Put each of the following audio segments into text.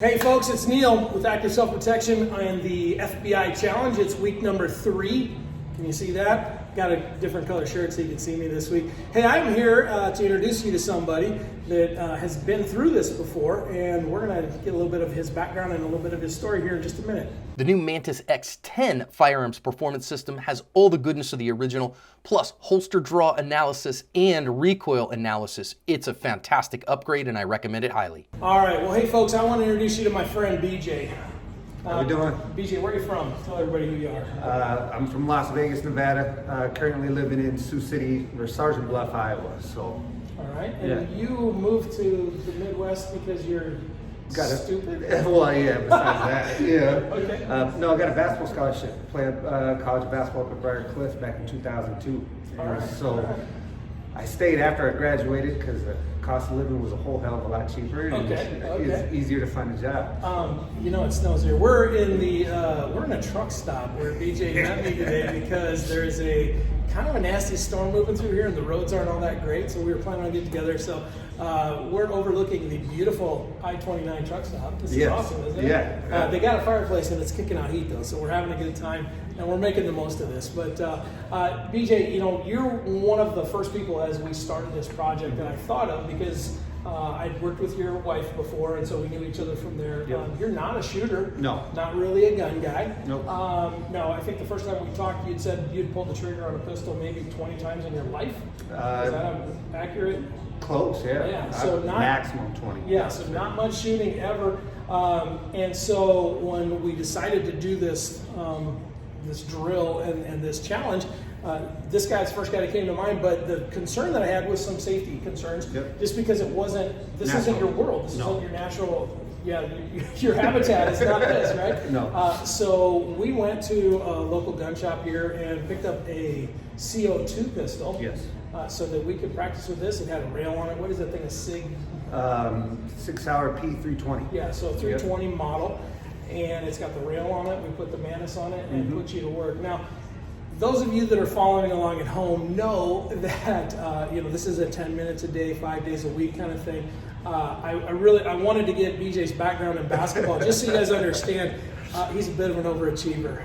Hey folks, it's Neil with Active Self-Protection and the FBI Challenge. It's week number 3. Can you see that? Got a different color shirt so you can see me this week. Hey, I'm here to introduce you to somebody that has been through this before, and we're going to get a little bit of his background and a little bit of his story here in just a minute. The new Mantis X10 firearms performance system has all the goodness of the original, plus holster draw analysis and recoil analysis. It's a fantastic upgrade and I recommend it highly. All right, well, hey folks, I want to introduce you to my friend BJ. How you doing? BJ, where are you from? Tell everybody who you are. I'm from Las Vegas, Nevada. Currently living in Sioux City or Sergeant Bluff, Iowa. So, All right, and you moved to the Midwest because you're stupid? Well, yeah. Besides that, yeah. Okay. No, I got a basketball scholarship. Played college basketball up at Briar Cliff back in 2002. All right. So I stayed after I graduated because the cost of living was a whole hell of a lot cheaper. And it's easier to find a job. You know, it snows here. We're in a truck stop where BJ met me today because there's a kind of a nasty storm moving through here and the roads aren't all that great, so we were planning on getting together. So we're overlooking the beautiful I-29 truck stop. This is awesome, isn't it? Yeah. They got a fireplace and it's kicking out heat though, so we're having a good time and we're making the most of this. But BJ, you know, you're one of the first people as we started this project that I thought of because I'd worked with your wife before, and so we knew each other from there. Yep. You're not a shooter. No. Not really a gun guy. Nope. No, I think the first time we talked, you'd said you'd pulled the trigger on a pistol maybe 20 times in your life. Is that accurate? Close, yeah. Yeah. So not maximum 20. Yeah. So not much shooting ever. And so when we decided to do this this drill and this challenge, this guy's the first guy that came to mind, but the concern that I had was some safety concerns, just because it wasn't, this isn't your world, this isn't your natural, your habitat is not this, right? No. So we went to a local gun shop here and picked up a CO2 pistol. Yes. So that we could practice with this. It had a rail on it. What is that thing, a SIG? 6-hour P320. Yeah, so a 320 model. And it's got the rail on it. We put the Mantis on it and put you to work. Now, those of you that are following along at home know that you know, this is a 10 minutes a day, 5 days a week kind of thing. I wanted to get BJ's background in basketball just so you guys understand. He's a bit of an overachiever.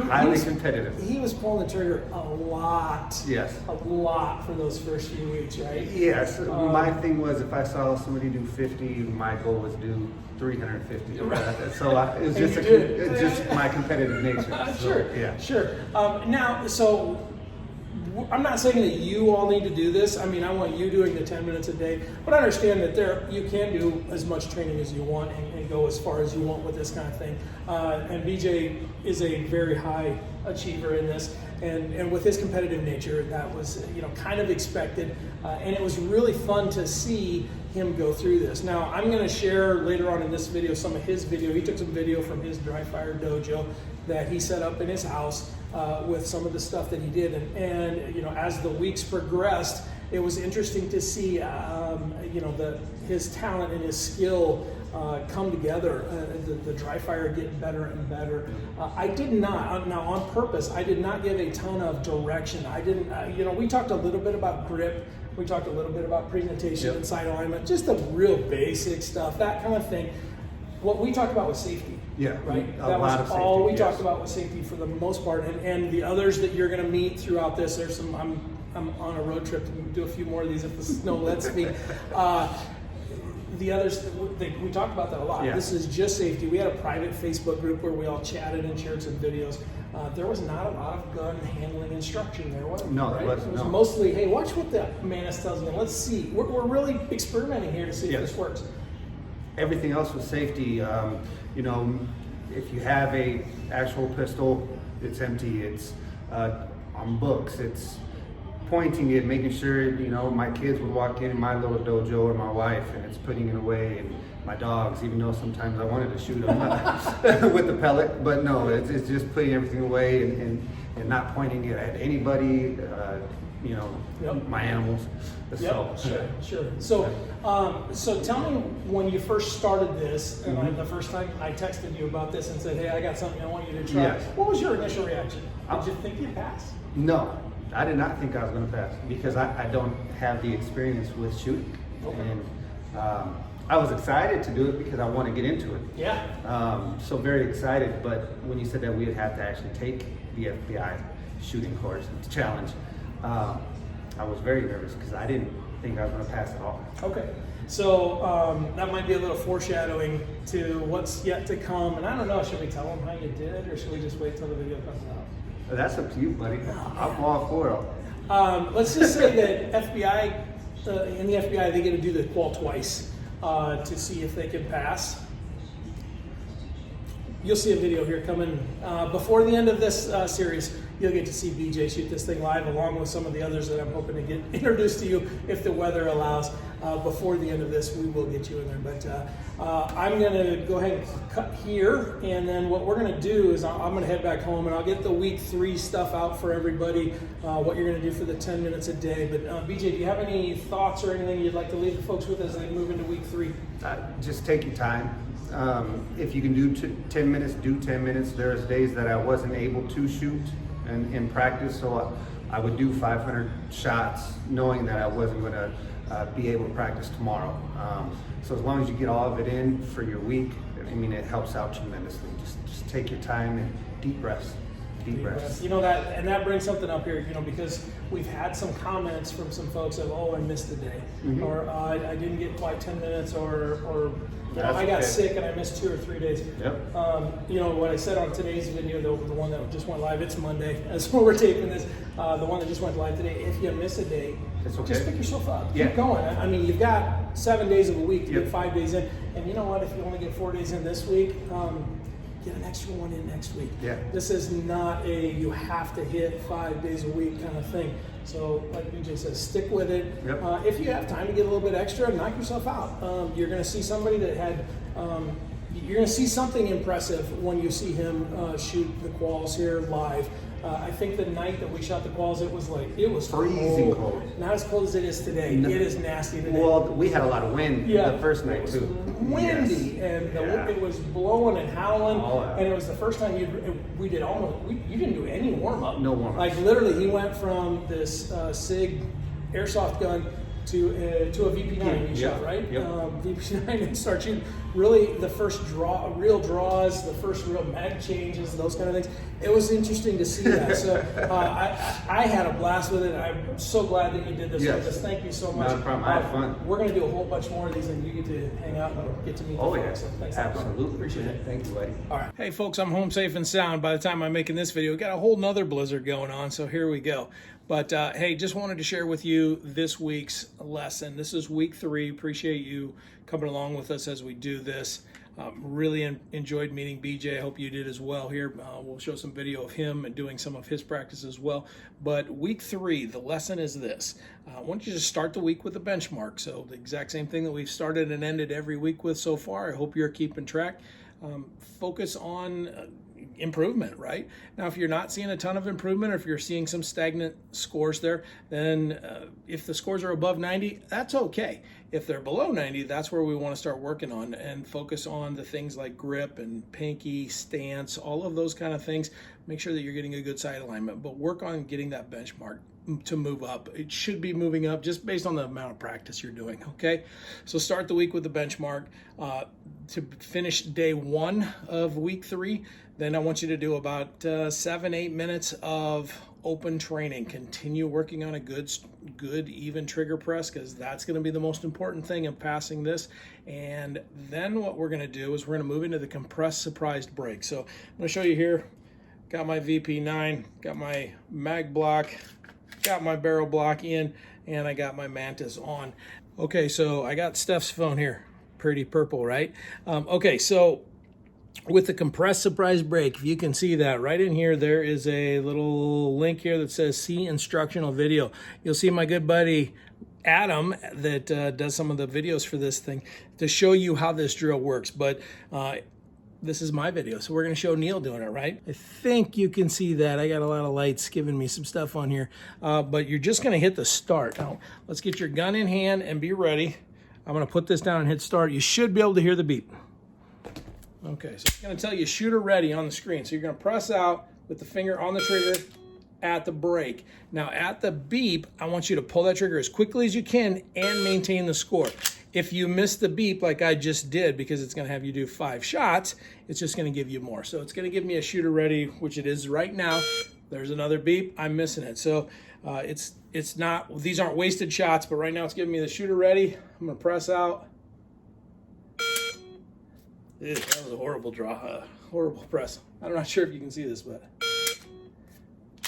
Highly competitive. He was pulling the trigger a lot. Yes. A lot for those first few weeks, right? Yes. My thing was if I saw somebody do 50, my goal was to do 350. Right. So it's just my competitive nature. Sure. Yeah. Sure. Now, so I'm not saying that you all need to do this. I mean, I want you doing the 10 minutes a day, but I understand that you can do as much training as you want and go as far as you want with this kind of thing. And BJ is a very high achiever in this, and with his competitive nature, that was kind of expected, and it was really fun to see him go through this. Now, I'm going to share later on in this video some of his video. He took some video from his dry fire dojo that he set up in his house with some of the stuff that he did, and as the weeks progressed, it was interesting to see his talent and his skill come together, the dry fire getting better and better. I did not, now on purpose, I did not give a ton of direction. I didn't, we talked a little bit about grip, we talked a little bit about presentation and sight alignment, just the real basic stuff, that kind of thing. What we talked about was safety. Yeah, right. That was all we talked about was safety for the most part, and the others that you're going to meet throughout this. There's some. I'm on a road trip to do a few more of these if the snow lets me. The others, we talked about that a lot. Yeah. This is just safety. We had a private Facebook group where we all chatted and shared some videos. There was not a lot of gun handling instruction there, was it? No, right? there wasn't. It was mostly, hey, watch what the Mantis tells you. Let's see. We're really experimenting here to see if this works. Everything else was safety. If you have a actual pistol, it's empty. It's on books. It's pointing it, making sure my kids would walk in my little dojo or my wife, and it's putting it away. And my dogs, even though sometimes I wanted to shoot them with the pellet, but no, it's just putting everything away and not pointing it at anybody. My animals. Yep, sure. So tell me when you first started this, and the first time I texted you about this and said, hey, I got something I want you to try. Yes. What was your initial reaction? Did you think you'd pass? No, I did not think I was going to pass because I don't have the experience with shooting. Okay. And I was excited to do it because I want to get into it. Yeah. So very excited, but when you said that we would have to actually take the FBI shooting course, the challenge, I was very nervous because I didn't think I was going to pass at all. Okay. So that might be a little foreshadowing to what's yet to come. And I don't know, should we tell them how you did, or should we just wait till the video comes out? That's up to you, buddy. I'm all for it. Let's just say that FBI, in the FBI, they get to do the qual twice to see if they can pass. You'll see a video here coming before the end of this series. You'll get to see BJ shoot this thing live, along with some of the others that I'm hoping to get introduced to you if the weather allows. Before the end of this, we will get you in there. But I'm going to go ahead and cut here, and then what we're going to do is I'm going to head back home, and I'll get the week 3 stuff out for everybody, what you're going to do for the 10 minutes a day. But BJ, do you have any thoughts or anything you'd like to leave the folks with as they move into week 3? Just take your time. If you can do 10 minutes, do 10 minutes. There's days that I wasn't able to shoot in practice, so I would do 500 shots knowing that I wasn't going to be able to practice tomorrow. So as long as you get all of it in for your week, I mean, it helps out tremendously. Just take your time and deep breaths. Deep breaths. You know that, and that brings something up here, because we've had some comments from some folks of, oh, I missed a day, or I didn't get quite 10 minutes, or I got sick and I missed 2 or 3 days. Yep. What I said on today's video, the one that just went live, it's Monday as we're taping this, the one that just went live today, if you miss a day, it's okay. Just pick yourself up. Yeah. Keep going. I mean, you've got 7 days of a week to get 5 days in, and you know what, if you only get 4 days in this week, get an extra one in next week. Yeah. This is not a you have to hit 5 days a week kind of thing. So like BJ says, stick with it. Yep. If you have time to get a little bit extra, knock yourself out. You're going to see somebody that had, you're going to see something impressive when you see him shoot the quals here live. I think the night that we shot the quals, it was freezing cold. Not as cold as it is today. It is nasty today. Well, we had a lot of wind the first night too. Windy, and it was blowing and howling, and it was the first time you didn't do any warm up. No warm up. Like literally, he went from this SIG airsoft gun to a VP9 you shot, right? Yep. VP9 and start shooting. Really, the first real draws, the first real mag changes, those kind of things. It was interesting to see that. So I had a blast with it. I'm so glad that you did this with us. Thank you so much. Not a problem. I had fun. We're going to do a whole bunch more of these, and you get to hang out and get to meet the folks. So thanks. Absolutely. Appreciate it. Thank you, buddy. All right. Hey, folks, I'm home safe and sound. By the time I'm making this video, we got a whole nother blizzard going on, so here we go. But hey, just wanted to share with you this week's lesson. This is week 3. Appreciate you coming along with us as we do this. Really enjoyed meeting BJ. I hope you did as well here. We'll show some video of him and doing some of his practice as well. But week 3, the lesson is this. I want you to start the week with a benchmark. So the exact same thing that we've started and ended every week with so far. I hope you're keeping track. Focus on improvement, right? Now, if you're not seeing a ton of improvement, or if you're seeing some stagnant scores there, then if the scores are above 90, that's okay. If they're below 90, that's where we want to start working on and focus on the things like grip and pinky, stance, all of those kind of things. Make sure that you're getting a good sight alignment, but work on getting that benchmark to move up. It should be moving up just based on the amount of practice you're doing, okay? So start the week with the benchmark. To finish day 1 of week 3, then I want you to do about 7-8 minutes of open training. Continue working on a good even trigger press, because that's going to be the most important thing in passing this. And then what we're going to do is we're going to move into the compressed surprised break. So I'm going to show you here. Got my VP9, got my mag block, got my barrel block in, and I got my Mantis on. Okay, so I got Steph's phone here. Pretty purple, right? Okay, so with the compressed surprise break, if you can see that right in here, there is a little link here that says see instructional video. You'll see my good buddy Adam that does some of the videos for this thing to show you how this drill works. But this is my video, so we're going to show Neil doing it, right? I think you can see that. I got a lot of lights giving me some stuff on here, but you're just going to hit the start. Now, let's get your gun in hand and be ready. I'm going to put this down and hit start. You should be able to hear the beep. Okay, so it's going to tell you shooter ready on the screen. So you're going to press out with the finger on the trigger at the break. Now at the beep, I want you to pull that trigger as quickly as you can and maintain the score. If you miss the beep like I just did, because it's going to have you do 5 shots, it's just going to give you more. So it's going to give me a shooter ready, which it is right now. There's another beep. I'm missing it. So it's not, these aren't wasted shots, but right now it's giving me the shooter ready. I'm going to press out. Ew, that was a horrible draw, horrible press. I'm not sure if you can see this, but a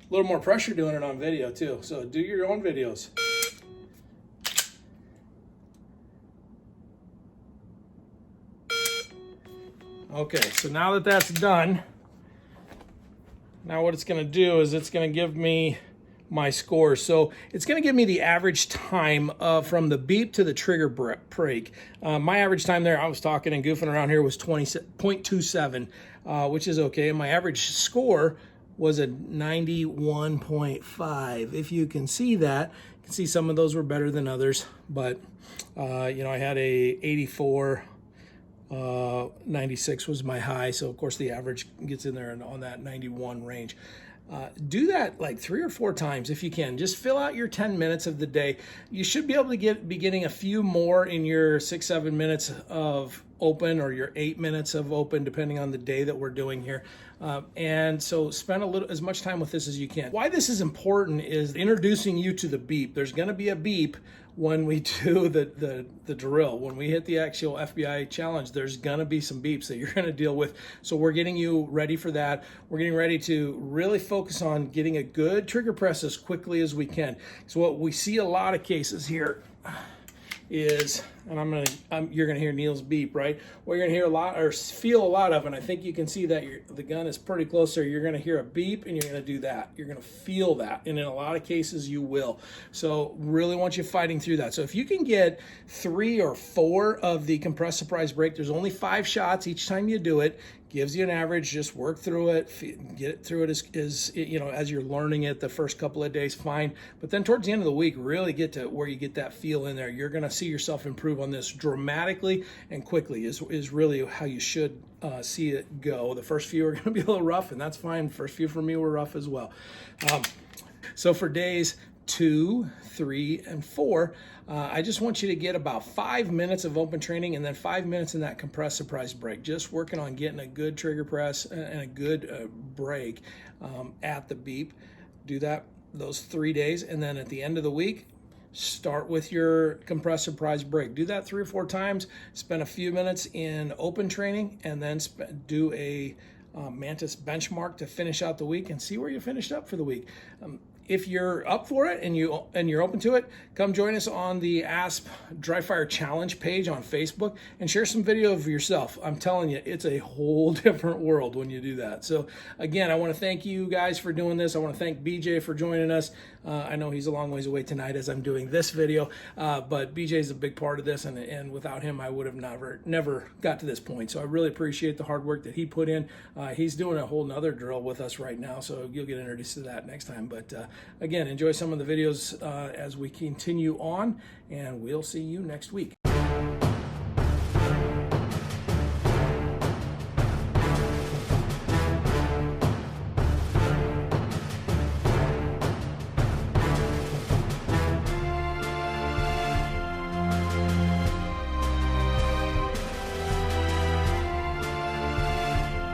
little more pressure doing it on video too. So do your own videos. Okay, so now that that's done, now what it's going to do is it's going to give me my score. So it's going to give me the average time from the beep to the trigger break. My average time there, I was talking and goofing around here, was 20.27, which is okay. And my average score was a 91.5. If you can see that, you can see some of those were better than others, but you know, I had a 84. 96 was my high, so of course the average gets in there and on that 91 range. Do that like 3 or 4 times if you can. Just fill out your 10 minutes of the day. You should be able to be getting a few more in your 6-7 minutes of open, or your 8 minutes of open, depending on the day that we're doing here. And so spend as much time with this as you can. Why this is important is introducing you to the beep. There's going to be a beep when we do the drill. When we hit the actual FBI challenge, there's going to be some beeps that you're going to deal with. So we're getting you ready for that. We're getting ready to really focus on getting a good trigger press as quickly as we can. So what we see a lot of cases here is, and you're gonna hear Neil's beep, right? What you're gonna hear a lot, or feel a lot of, and I think you can see that the gun is pretty close there. You're gonna hear a beep, and you're gonna do that. You're gonna feel that, and in a lot of cases you will. So really want you fighting through that. So if you can get 3 or 4 of the compressed surprise break, there's only 5 shots each time you do it. Gives you an average. Just work through it, get through it as you know, as you're learning it the first couple of days, fine. But then towards the end of the week, really get to where you get that feel in there. You're gonna see yourself improve on this dramatically and quickly. Is really how you should see it go. The first few are gonna be a little rough, and that's fine. First few for me were rough as well. So for days 2, 3, and 4, I just want you to get about 5 minutes of open training, and then 5 minutes in that compressed surprise break. Just working on getting a good trigger press and a good break at the beep. Do that those 3 days, and then at the end of the week, start with your compressed surprise break. Do that 3 or 4 times. Spend a few minutes in open training, and then do a Mantis benchmark to finish out the week, and see where you finished up for the week. If you're up for it and you're open to it, come join us on the ASP Dry Fire Challenge page on Facebook and share some video of yourself. I'm telling you, it's a whole different world when you do that. So again, I want to thank you guys for doing this. I want to thank BJ for joining us. I know he's a long ways away tonight as I'm doing this video, but BJ is a big part of this, and without him, I would have never got to this point. So I really appreciate the hard work that he put in. He's doing a whole nother drill with us right now, so you'll get introduced to that next time. But again, enjoy some of the videos as we continue on, and we'll see you next week.